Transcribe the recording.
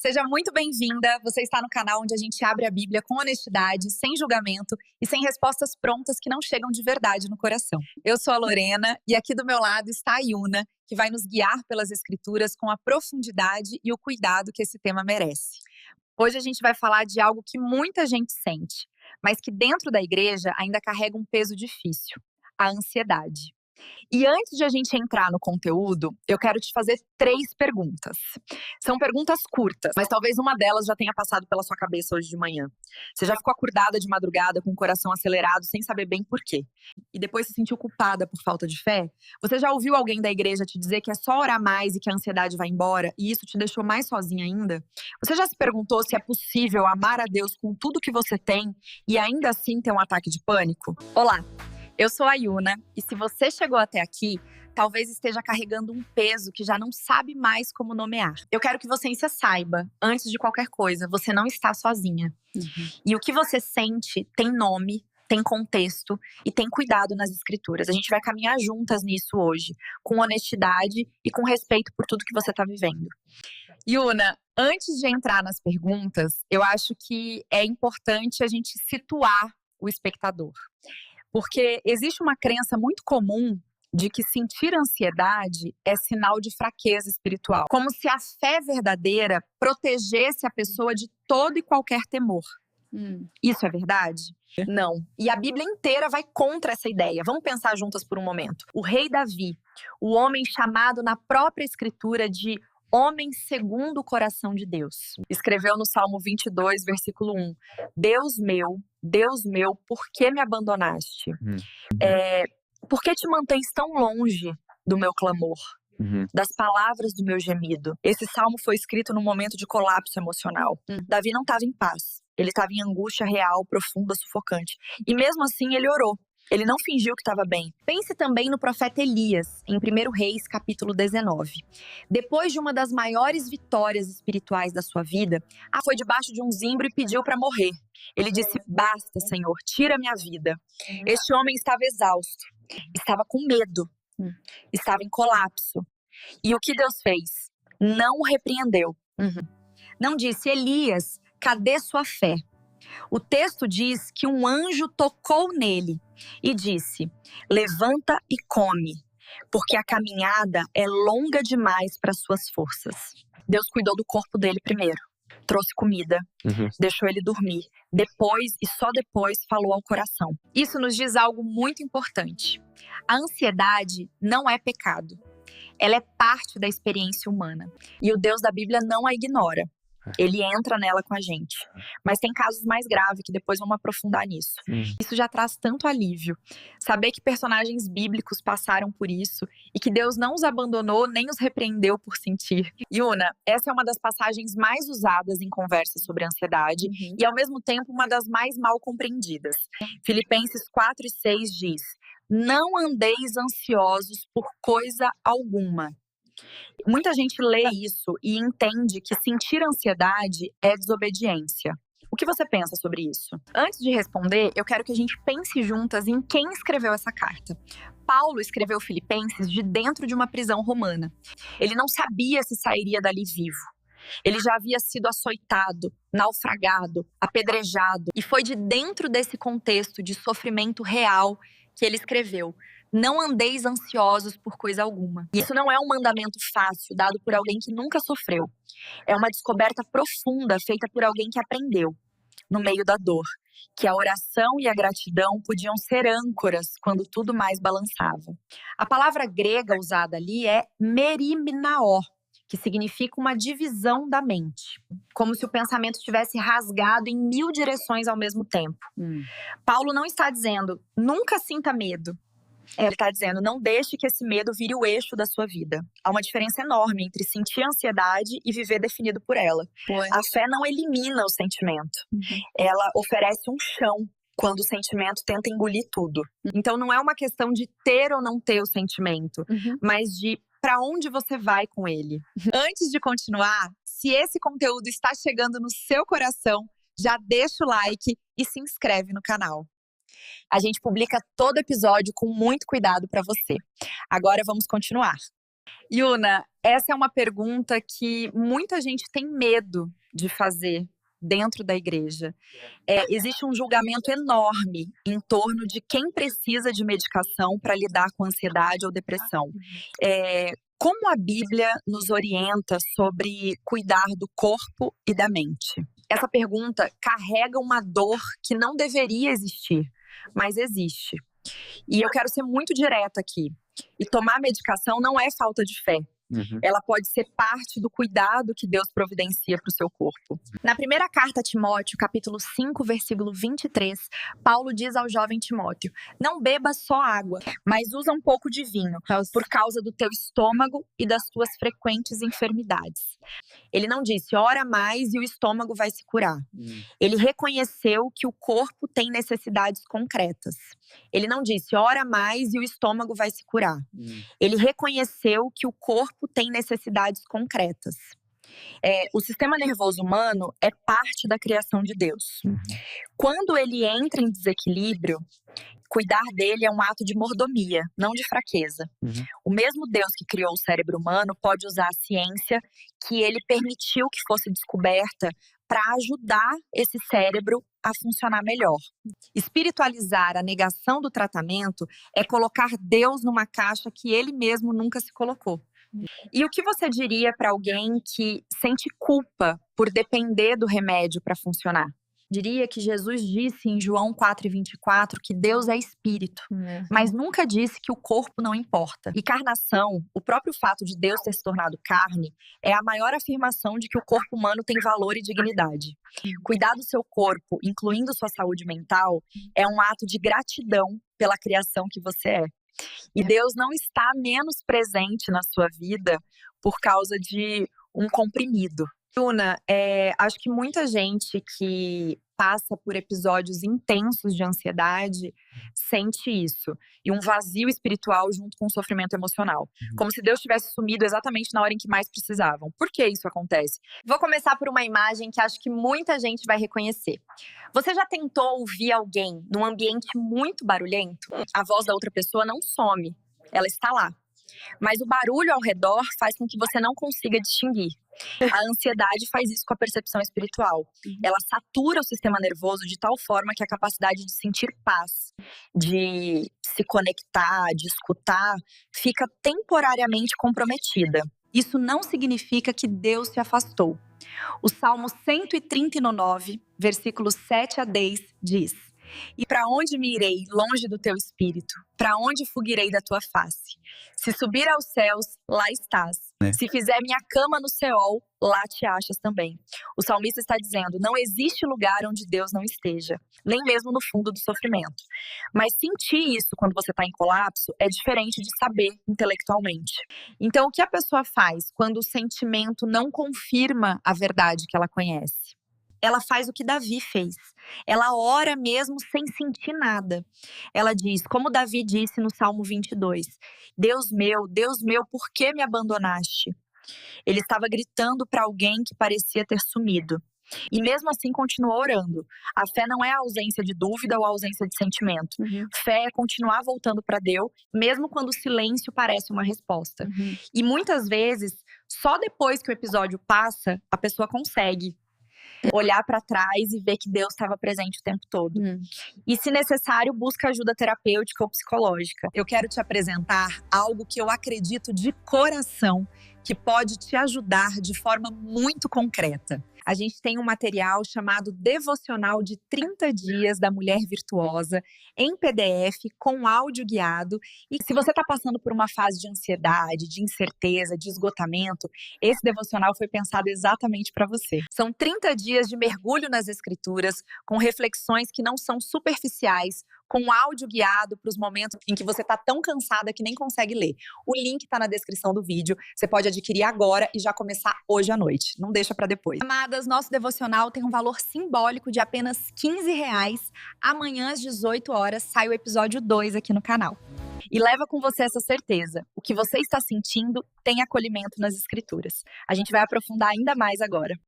Seja muito bem-vinda. Você está no canal onde a gente abre a Bíblia com honestidade, sem julgamento e sem respostas prontas que não chegam de verdade no coração. Eu sou a Lorena e aqui do meu lado está a Yuna, que vai nos guiar pelas Escrituras com a profundidade e o cuidado que esse tema merece. Hoje a gente vai falar de algo que muita gente sente, mas que dentro da igreja ainda carrega um peso difícil: a ansiedade. E antes de a gente entrar no conteúdo, eu quero te fazer 3 perguntas. São perguntas curtas, mas talvez uma delas já tenha passado pela sua cabeça hoje de manhã. Você já ficou acordada de madrugada com o coração acelerado sem saber bem por quê? E depois se sentiu culpada por falta de fé? Você já ouviu alguém da igreja te dizer que é só orar mais e que a ansiedade vai embora e isso te deixou mais sozinha ainda? Você já se perguntou se é possível amar a Deus com tudo que você tem e ainda assim ter um ataque de pânico? Olá! Eu sou a Yuna e se você chegou até aqui, talvez esteja carregando um peso que já não sabe mais como nomear. Eu quero que você saiba, antes de qualquer coisa, você não está sozinha. E o que você sente tem nome, tem contexto e tem cuidado nas escrituras. A gente vai caminhar juntas nisso hoje, com honestidade e com respeito por tudo que você está vivendo. Yuna, antes de entrar nas perguntas, eu acho que é importante a gente situar o espectador. Porque existe uma crença muito comum de que sentir ansiedade é sinal de fraqueza espiritual. Como se a fé verdadeira protegesse a pessoa de todo e qualquer temor. Isso é verdade? Não. E a Bíblia inteira vai contra essa ideia. Vamos pensar juntas por um momento. O rei Davi, o homem chamado na própria escritura de homem segundo o coração de Deus, escreveu no Salmo 22, versículo 1. Deus meu, por que me abandonaste? Por que te mantens tão longe do meu clamor? Das palavras do meu gemido. Esse salmo foi escrito num momento de colapso emocional. Davi não estava em paz. Ele estava em angústia real, profunda, sufocante. E mesmo assim ele orou. Ele não fingiu que estava bem. Pense também no profeta Elias, em 1 Reis, capítulo 19. Depois de uma das maiores vitórias espirituais da sua vida, foi debaixo de um zimbro e pediu para morrer. Ele disse: basta, Senhor, tira minha vida. Este homem estava exausto, estava com medo, estava em colapso. E o que Deus fez? Não o repreendeu. Não disse: Elias, cadê sua fé? O texto diz que um anjo tocou nele e disse: levanta e come, porque a caminhada é longa demais para suas forças. Deus cuidou do corpo dele primeiro, trouxe comida, deixou ele dormir. Depois, e só depois, falou ao coração. Isso nos diz algo muito importante. A ansiedade não é pecado. Ela é parte da experiência humana. E o Deus da Bíblia não a ignora. Ele entra nela com a gente. Mas tem casos mais graves que depois vamos aprofundar nisso. Isso já traz tanto alívio. Saber que personagens bíblicos passaram por isso e que Deus não os abandonou nem os repreendeu por sentir. Yuna, essa é uma das passagens mais usadas em conversas sobre ansiedade e ao mesmo tempo uma das mais mal compreendidas. Filipenses 4:6 diz: não andeis ansiosos por coisa alguma. Muita gente lê isso e entende que sentir ansiedade é desobediência. O que você pensa sobre isso? Antes de responder, eu quero que a gente pense juntas em quem escreveu essa carta. Paulo escreveu Filipenses de dentro de uma prisão romana. Ele não sabia se sairia dali vivo. Ele já havia sido açoitado, naufragado, apedrejado. E foi de dentro desse contexto de sofrimento real que ele escreveu: não andeis ansiosos por coisa alguma. E isso não é um mandamento fácil, dado por alguém que nunca sofreu. É uma descoberta profunda, feita por alguém que aprendeu, no meio da dor, que a oração e a gratidão podiam ser âncoras quando tudo mais balançava. A palavra grega usada ali é merimnao, que significa uma divisão da mente. Como se o pensamento tivesse rasgado em 1000 direções ao mesmo tempo. Paulo não está dizendo: nunca sinta medo. Ele está dizendo: não deixe que esse medo vire o eixo da sua vida. Há uma diferença enorme entre sentir ansiedade e viver definido por ela. A fé não elimina o sentimento. Ela oferece um chão quando o sentimento tenta engolir tudo. Então não é uma questão de ter ou não ter o sentimento, mas de para onde você vai com ele. Antes de continuar, se esse conteúdo está chegando no seu coração, já deixa o like e se inscreve no canal. A gente publica todo episódio com muito cuidado para você. Agora vamos continuar. Yuna, essa é uma pergunta que muita gente tem medo de fazer dentro da igreja. Existe um julgamento enorme em torno de quem precisa de medicação para lidar com ansiedade ou depressão. Como a Bíblia nos orienta sobre cuidar do corpo e da mente? Essa pergunta carrega uma dor que não deveria existir, mas existe. E eu quero ser muito direta aqui. E tomar medicação não é falta de fé. Ela pode ser parte do cuidado que Deus providencia para o seu corpo. Na primeira carta a Timóteo, capítulo 5, versículo 23, Paulo diz ao jovem Timóteo: não beba só água, mas usa um pouco de vinho, por causa do teu estômago e das tuas frequentes enfermidades. Ele não disse, ora mais e o estômago vai se curar. Ele reconheceu que o corpo tem necessidades concretas. Ele não disse, ora mais e o estômago vai se curar. Ele reconheceu que o corpo tem necessidades concretas. O sistema nervoso humano é parte da criação de Deus. Quando ele entra em desequilíbrio, cuidar dele é um ato de mordomia, não de fraqueza. O mesmo Deus que criou o cérebro humano pode usar a ciência que ele permitiu que fosse descoberta para ajudar esse cérebro a funcionar melhor. Espiritualizar a negação do tratamento é colocar Deus numa caixa que ele mesmo nunca se colocou. E o que você diria para alguém que sente culpa por depender do remédio para funcionar? Diria que Jesus disse em João 4,24 que Deus é espírito, mas nunca disse que o corpo não importa. Encarnação, o próprio fato de Deus ter se tornado carne, é a maior afirmação de que o corpo humano tem valor e dignidade. Cuidar do seu corpo, incluindo sua saúde mental, é um ato de gratidão pela criação que você é. E Deus não está menos presente na sua vida por causa de um comprimido. Yuna, acho que muita gente que passa por episódios intensos de ansiedade sente isso. E um vazio espiritual junto com um sofrimento emocional. Como se Deus tivesse sumido exatamente na hora em que mais precisavam. Por que isso acontece? Vou começar por uma imagem que acho que muita gente vai reconhecer. Você já tentou ouvir alguém num ambiente muito barulhento? A voz da outra pessoa não some, ela está lá. Mas o barulho ao redor faz com que você não consiga distinguir. A ansiedade faz isso com a percepção espiritual. Ela satura o sistema nervoso de tal forma que a capacidade de sentir paz, de se conectar, de escutar, fica temporariamente comprometida. Isso não significa que Deus se afastou. O Salmo 139, versículos 7 a 10 diz: e para onde me irei longe do teu espírito? Para onde fugirei da tua face? Se subir aos céus, lá estás. Se fizer minha cama no Seol, lá te achas também. O salmista está dizendo, não existe lugar onde Deus não esteja, nem mesmo no fundo do sofrimento. Mas sentir isso quando você está em colapso é diferente de saber intelectualmente. Então, o que a pessoa faz quando o sentimento não confirma a verdade que ela conhece? Ela faz o que Davi fez. Ela ora mesmo sem sentir nada. Ela diz, como Davi disse no Salmo 22, Deus meu, por que me abandonaste? Ele estava gritando para alguém que parecia ter sumido. E mesmo assim continuou orando. A fé não é a ausência de dúvida ou a ausência de sentimento. Fé é continuar voltando para Deus, mesmo quando o silêncio parece uma resposta. E muitas vezes, só depois que o episódio passa, a pessoa consegue olhar para trás e ver que Deus estava presente o tempo todo. E, se necessário, busca ajuda terapêutica ou psicológica. Eu quero te apresentar algo que eu acredito de coração que pode te ajudar de forma muito concreta. A gente tem um material chamado Devocional de 30 Dias da Mulher Virtuosa, em PDF, com áudio guiado. E se você está passando por uma fase de ansiedade, de incerteza, de esgotamento, esse devocional foi pensado exatamente para você. São 30 dias de mergulho nas escrituras, com reflexões que não são superficiais, com áudio guiado para os momentos em que você está tão cansada que nem consegue ler. O link está na descrição do vídeo. Você pode adquirir agora e já começar hoje à noite. Não deixa para depois. Amadas, nosso devocional tem um valor simbólico de apenas R$15. Amanhã às 18 horas sai o episódio 2 aqui no canal. E leva com você essa certeza. O que você está sentindo tem acolhimento nas escrituras. A gente vai aprofundar ainda mais agora.